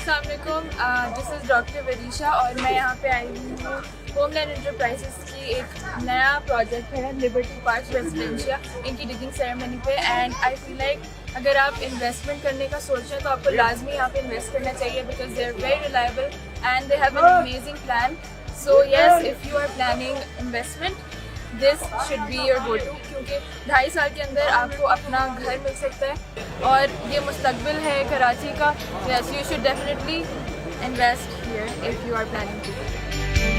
अस्सलाम वालेकुम, this is doctor Varisha और मैं यहाँ पे आई हूँ होमलैंड एंटरप्राइजेस की एक नया प्रोजेक्ट है लिबर्टी पार्क रेजिडेंशिया, इनकी डिगिंग सेरेमनी पे। एंड आई फील लाइक अगर आप इन्वेस्टमेंट करने का सोच रहे हैं तो आपको लाजमी यहाँ पे इन्वेस्ट करना चाहिए because they are very reliable and they have an amazing plan. So yes, if you are planning investment this should be your go to, क्योंकि 2.5 साल के अंदर आपको अपना घर मिल सकता है और ये मुस्तकबिल है कराची का। Yes, you should definitely invest here if you are planning to.